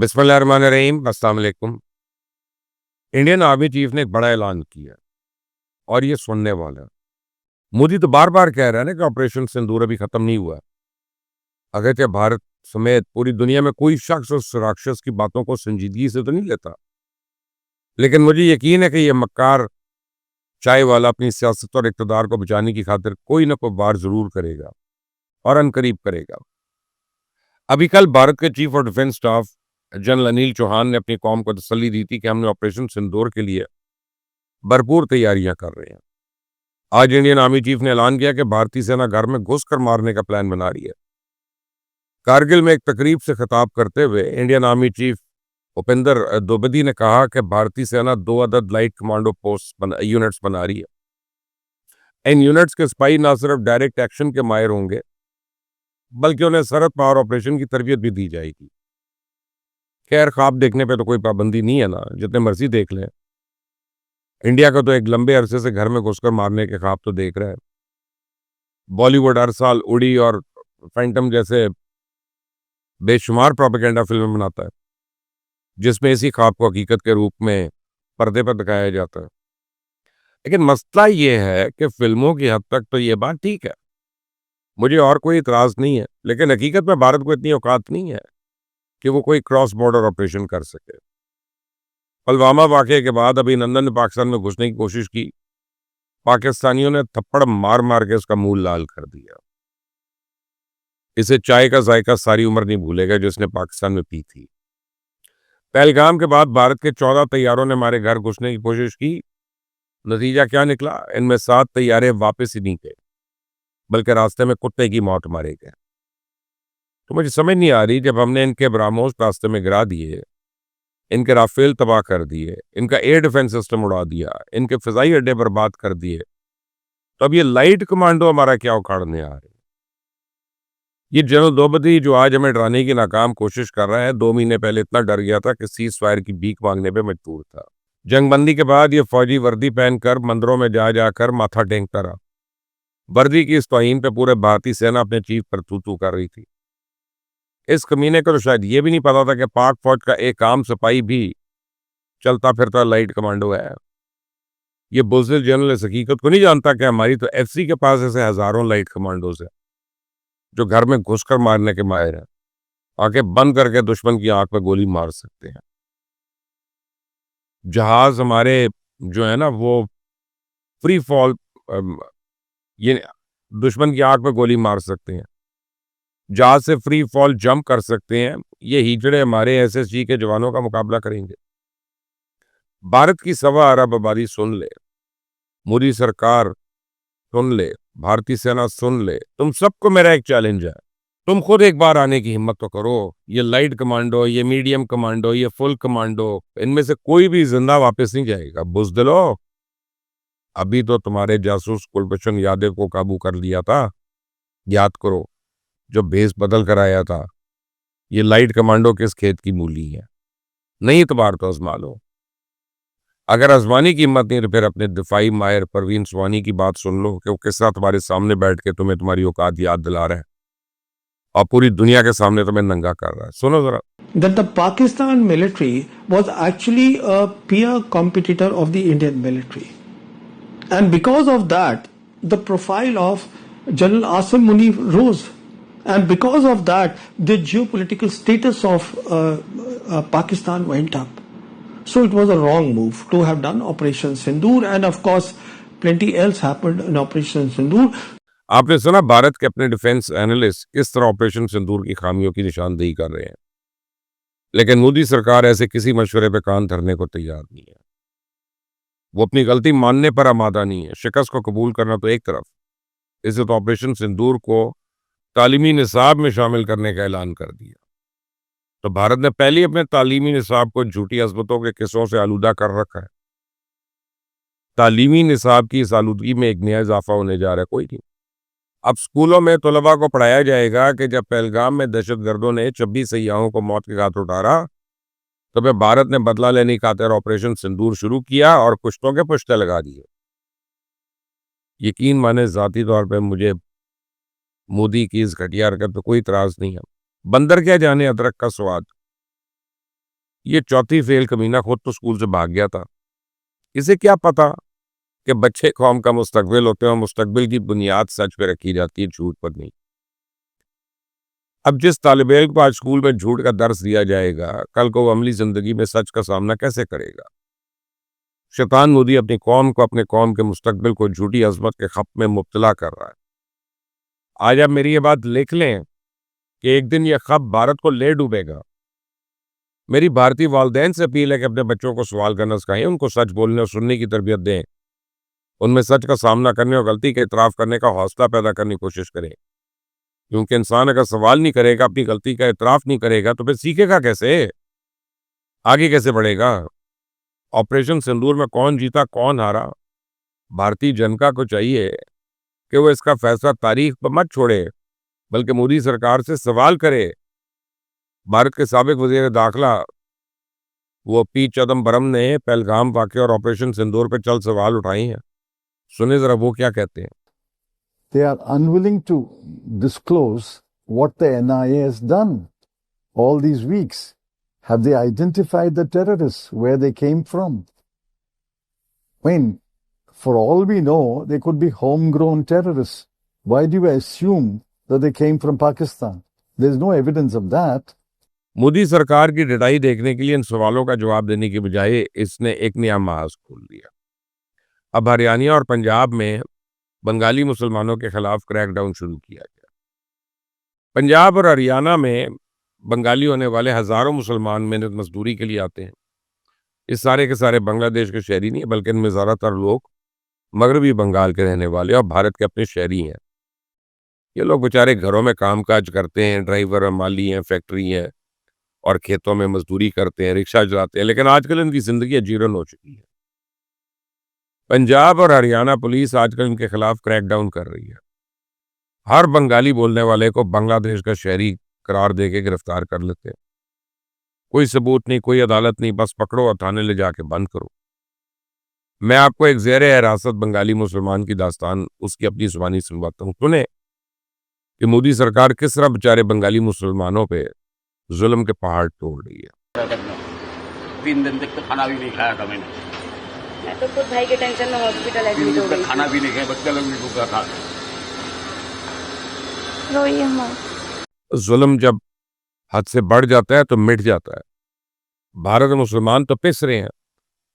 बिस्मिल्लाहिर्रहमानिर्रहीम, अस्सलाम वालेकुम। इंडियन आर्मी चीफ ने एक बड़ा ऐलान किया और ये सुनने वाला है। मोदी तो बार बार कह रहा है ना कि ऑपरेशन सिंदूर अभी खत्म नहीं हुआ। अगरचे भारत समेत पूरी दुनिया में कोई शख्स उस राक्षस की बातों को संजीदगी से तो नहीं लेता, लेकिन मुझे यकीन है कि ये मक्कार चाय वाला अपनी सियासत और इक़्तिदार को बचाने की खातिर कोई ना कोई वार जरूर करेगा और अनकरीब करेगा। अभी कल भारत के chief of defence staff general Anil Chauhan ने अपनी कौम को तसल्ली दी थी कि हमने ऑपरेशन सिंदूर के लिए भरपूर तैयारियां कर रहे हैं। आज इंडियन आर्मी चीफ ने ऐलान किया कि भारतीय सेना घर में घुसकर मारने का प्लान बना रही है। कारगिल में एक तकरीब से खिताब करते हुए Indian army chief Upendra Dwivedi ने कहा कि भारतीय सेना 2 अदद लाइट कमांडो पोस्ट यूनिट्स बना रही है। इन यूनिट्स के सिपाही न सिर्फ डायरेक्ट एक्शन के माहिर होंगे, बल्कि उन्हें सरहद पार ऑपरेशन की तरबियत भी दी जाएगी। खैर, ख्वाब देखने पे तो कोई पाबंदी नहीं है ना, जितने मर्जी देख लें। इंडिया का तो एक लंबे अरसे से घर में घुसकर मारने के ख्वाब तो देख रहा है। बॉलीवुड हर साल उड़ी और फैंटम जैसे बेशुमार प्रोपेगेंडा फिल्में बनाता है, जिसमें इसी ख्वाब को हकीकत के रूप में पर्दे पर दिखाया जाता है। लेकिन मसला ये है कि फिल्मों की हद तक तो ये बात ठीक है, मुझे और कोई इतराज नहीं है, लेकिन हकीकत में भारत को इतनी औकात नहीं है कि वो कोई क्रॉस बॉर्डर ऑपरेशन कर सके। पुलवामा वाकये के बाद अभिनंदन ने पाकिस्तान में घुसने की कोशिश की। पाकिस्तानियों ने थप्पड़ मार मार के उसका मुंह लाल कर दिया। इसे चाय का जायका सारी उम्र नहीं भूलेगा जो इसने पाकिस्तान में पी थी। पहलगाम के बाद भारत के 14 तैयारों ने हमारे घर घुसने की कोशिश की। नतीजा क्या निकला? इनमें 7 तैयारे वापस ही नहीं गए, बल्कि रास्ते में कुत्ते की मौत मारे गए। तो मुझे समझ नहीं आ रही, जब हमने इनके ब्राह्मोस रास्ते में गिरा दिए, इनके राफेल तबाह कर दिए, इनका एयर डिफेंस सिस्टम उड़ा दिया, इनके फिजाई अड्डे बर्बाद कर दिए, तो अब ये लाइट कमांडो हमारा क्या उखाड़ने आ रहे हैं? ये जनरल द्रौपदी जो आज हमें डराने की नाकाम कोशिश कर रहा है, 2 महीने पहले इतना डर गया था कि सीज फायर की भीख मांगने पे मजबूर था। जंगबंदी के बाद ये फौजी वर्दी पहनकर मंदिरों में जा जाकर माथा टेकता रहा। वर्दी की इस तौहीन पे पूरे भारतीय सेना अपने चीफ पर तू कर रही थी। इस कमीने को तो शायद ये भी नहीं पता था कि पाक फौज का एक आम सिपाही भी चलता फिरता लाइट कमांडो है। ये बुज़दिल जनरल इस हकीकत को नहीं जानता कि हमारी तो एफसी के पास ऐसे हजारों लाइट कमांडोज हैं जो घर में घुसकर मारने के माहिर हैं। आंखें बंद करके दुश्मन की आंख में गोली मार सकते हैं। जहाज हमारे जो है ना, वो फ्री फॉल ये दुश्मन की आंख में गोली मार सकते हैं। जहाज से फ्री फॉल जंप कर सकते हैं। ये हिजड़े हमारे एसएसजी के जवानों का मुकाबला करेंगे। भारत की 1.25 अरब आबादी सुन ले, मोदी सरकार सुन ले, भारतीय सेना सुन ले, तुम सबको मेरा एक चैलेंज है। तुम खुद एक बार आने की हिम्मत तो करो। ये लाइट कमांडो, ये मीडियम कमांडो, ये फुल कमांडो, इनमें से कोई भी जिंदा वापस नहीं जाएगा। बुज़दिलो, अभी तो तुम्हारे जासूस कुलभूषण यादव को काबू कर लिया था, याद करो, जो भेस बदल कर आया था। ये लाइट कमांडो किस खेत की मूली है? नहीं तो बार तो आजमा लो। अगर आजमाने की हिम्मत नहीं तो फिर अपने दिफाई माहिर परवीन सुवानी की बात सुन लो कि वो किस तरह तुम्हारे सामने बैठ के तुम्हें तुम्हारी औकात याद दिला रहा है और पूरी दुनिया के सामने तुम्हें नंगा कर रहा है। सुनो जरा। That the Pakistan military was actually a peer competitor of the Indian military. And because of that, the profile of General Asim Munif rose. And because of that, the geopolitical status of Pakistan went up. So it was a wrong move to have done Operation Sindoor, and of course, plenty else happened in Operation Sindoor. आपने सुना भारत के अपने defence analyst किस तरह operation सिंदूर की खामियों की निशानदेही कर रहे हैं, लेकिन मोदी सरकार ऐसे किसी मशवरे पे कान धरने को तैयार नहीं है। वो अपनी गलती मानने पर आमादा नहीं है। शिकस्त को कबूल करना तो एक तरफ, इसे तो ऑपरेशन सिंदूर को तालीमी निसाब में शामिल करने का ऐलान कर दिया। तो भारत ने पहले ही अपने तालीमी निसाब को झूठी अजमतों के किस्सों से आलूदा कर रखा है। तालीमी निसाब की इस आलूदगी में एक नया इजाफा होने जा रहा है, कोई नहीं। अब स्कूलों में तलबा को पढ़ाया जाएगा कि जब पहलगाम में दहशतगर्दों ने 26 सयाहों को मौत के घाट उतारा, तो फिर भारत ने बदला लेने की खातिर ऑपरेशन सिंदूर शुरू किया और कुश्तों के पुश्ते लगा दिए। यकीन माने, जाती तौर पर मुझे मोदी की इस घटिया हरकत पर कोई इतराज नहीं है। बंदर क्या जाने अदरक का स्वाद। ये चौथी फेल कमीना खुद तो स्कूल से भाग गया था। इसे क्या पता कि बच्चे कौम का मुस्तकबिल होते हैं और मुस्तकबिल की बुनियाद सच पे रखी जाती है, झूठ पर नहीं। अब जिस तालिब इल्म को आज स्कूल में झूठ का दर्स दिया जाएगा, कल को वो अमली जिंदगी में सच का सामना कैसे करेगा? शैतान मोदी अपनी कौम को, अपने कौम के मुस्तकबिल को झूठी अजमत के खप में मुब्तला कर रहा है। आज आप मेरी ये बात लिख लें कि एक दिन यह खप भारत को ले डूबेगा। मेरी भारतीय वालिदैन से अपील है कि अपने बच्चों को सवाल करना सिखाएं, उनको सच बोलने और सुनने की तरबियत दें, उनमें सच का सामना करने और गलती का इतराफ़ करने का हौसला पैदा करने की कोशिश करें। क्योंकि इंसान अगर सवाल नहीं करेगा, अपनी गलती का इतराफ़ नहीं करेगा, तो फिर सीखेगा कैसे? आगे कैसे बढ़ेगा? ऑपरेशन सिंदूर में कौन जीता, कौन हारा, भारतीय जनता को चाहिए कि वो इसका फैसला तारीख पर मत छोड़े, बल्कि मोदी सरकार से सवाल करे। भारत के साबिक वज़ीर दाखिला वो पी चिदम्बरम ने पहलगाम वाक़या और ऑपरेशन सिंदूर पर चल सवाल उठाए हैं। सुने जरा वो क्या कहते हैं। They are unwilling to disclose what the NIA has done all these weeks. Have they identified the terrorists, where they came from? I mean, for all we know, they could be homegrown terrorists. Why do you assume that they came from Pakistan? There's no evidence of that. Modi सरकार की डिटाई देखने के लिए इन सवालों का जवाब देने की बजाय इसने एक नया महाज खोल दिया। अब हरियाणा और पंजाब में बंगाली मुसलमानों के खिलाफ क्रैकडाउन शुरू किया गया। पंजाब और हरियाणा में बंगाली होने वाले हजारों मुसलमान मेहनत मजदूरी के लिए आते हैं। ये सारे के सारे बांग्लादेश के शहरी नहीं, बल्कि इनमें ज़्यादातर लोग मगरबी बंगाल के रहने वाले और भारत के अपने शहरी हैं। ये लोग बेचारे घरों में कामकाज करते हैं, ड्राइवर और माली हैं, फैक्ट्री हैं और खेतों में मजदूरी करते हैं, रिक्शा चलाते हैं, लेकिन आजकल इनकी जिंदगी अजीरन हो चुकी है। पंजाब और हरियाणा पुलिस आजकल इनके खिलाफ क्रैकडाउन कर रही है। हर बंगाली बोलने वाले को बांग्लादेश का शहरी करार देके गिरफ्तार कर लेते हैं। कोई सबूत नहीं, कोई अदालत नहीं, बस पकड़ो और थाने ले जाके बंद करो। मैं आपको एक ज़ेरे हिरासत बंगाली मुसलमान की दास्तान उसकी अपनी जुबानी सुनवाता हूँ। सुने कि मोदी सरकार किस तरह बेचारे बंगाली मुसलमानों पे जुल्म के पहाड़ तोड़ रही है। 3 दिन तक तो खाना भी नहीं खाया था मैंने। मैं तो खुद भाई के टेंशन में हॉस्पिटल 3 एडमिट हो दिन गई तक खाना भी नहीं खाया, बच्चा लोग भी भूखा था। रोई हम। जुल्म जब हद से बढ़ जाता है तो मिट जाता है। भारत और मुसलमान तो पिस रहे हैं।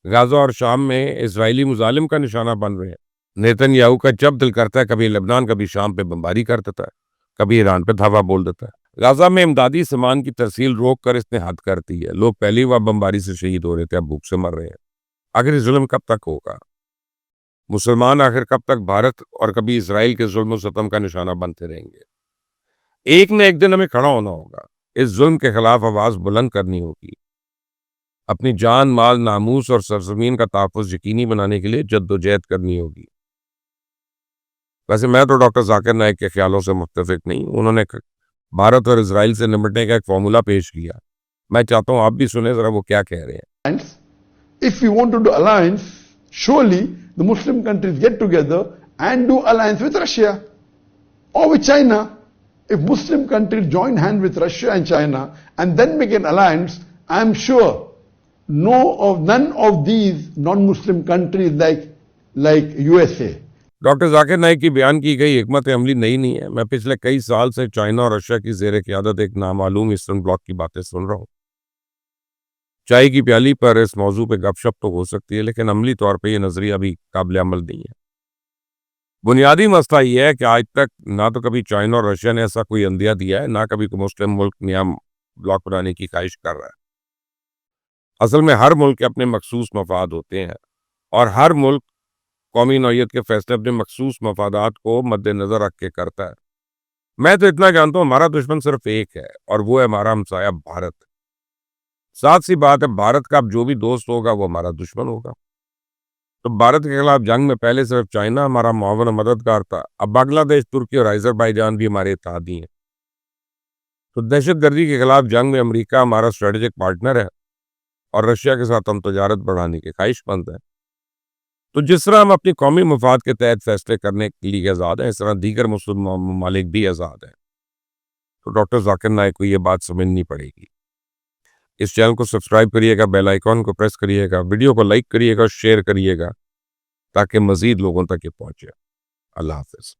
गाजा और शाम में इजरायली मुजालिम का निशाना बन रहे हैं। नेतन्याहू का जब दिल करता है कभी लेबनान, कभी शाम पे बमबारी कर देता है, कभी ईरान पे धावा बोल देता है। गाजा में इमदादी सामान की तरसील रोक कर इसने हद कर दी है। लोग पहली बार बमबारी से शहीद हो रहे थे, अब भूख से मर रहे हैं। आखिर जुल्म कब तक होगा? मुसलमान आखिर कब तक भारत और कभी इसराइल के जुल्म सतम का निशाना बनते रहेंगे? एक न एक दिन हमें खड़ा होना होगा। इस जुल्म के खिलाफ आवाज बुलंद करनी होगी। अपनी जान, माल, नामूस और सरजमीन का तहफ़्फ़ुज़ यकीनी बनाने के लिए जद्दोजहद करनी होगी। वैसे मैं तो डॉक्टर जाकिर नाइक के ख्यालों से मुत्तफिक नहीं। उन्होंने भारत और इसराइल से निपटने का एक फॉर्मूला पेश किया। मैं चाहता हूं आप भी सुने जरा वो क्या कह रहे हैं। If we want to do alliance, surely the Muslim countries get together and do alliance with Russia or with China. If Muslim countries join hand with Russia and China and then make an alliance, I am sure none of these non-Muslim countries like USA. Doctor Zakir Naik की बयान की गई हिकमत अमली नई नहीं है। मैं पिछले कई साल से चाइना और रशिया की ज़ेरे क़यादत एक नामालूम ईस्टर्न ब्लॉक की बातें सुन रहा हूँ। चाय की प्याली पर इस मौजू पे गपशप तो हो सकती है, लेकिन अमली तौर पे ये नजरिया अभी काबिल अमल नहीं है। बुनियादी मसला ये है कि आज तक ना तो कभी चाइना और रशिया ने ऐसा कोई अंदिया दिया है, ना कभी कोई मुस्लिम मुल्क नया ब्लॉक बनाने की ख्वाहिश कर रहा है। असल में हर मुल्क के अपने मखसूस मफाद होते हैं और हर मुल्क कौमी नौइयत के फैसले अपने मखसूस मफादात को मद्देनजर रख के करता है। मैं तो इतना जानता हूँ हमारा दुश्मन सिर्फ एक है और वो है हमारा हमसाया भारत। साथ सी बात है, भारत का अब जो भी दोस्त होगा वो हमारा दुश्मन होगा। तो भारत के खिलाफ जंग में पहले सिर्फ चाइना हमारा मुआवन मददगार था, अब बांग्लादेश, तुर्की और अज़रबैजान भी हमारे इत्तेहादी हैं। तो दहशतगर्दी के खिलाफ जंग में अमेरिका हमारा स्ट्रेटेजिक पार्टनर है और रशिया के साथ हम तजारत बढ़ाने के ख्वाहिशमंद हैं। तो जिस तरह हम अपनी कौमी मफाद के तहत फैसले करने के लिए आज़ाद हैं, इस तरह दीगर मुस्लिम ममालिक भी आज़ाद हैं। तो डॉक्टर जाकिर नाइक को ये बात समझनी पड़ेगी। इस चैनल को सब्सक्राइब करिएगा, बेल आइकॉन को प्रेस करिएगा, वीडियो को लाइक करिएगा, शेयर करिएगा ताकि मजीद लोगों तक ये पहुंचे। अल्लाह हाफिज।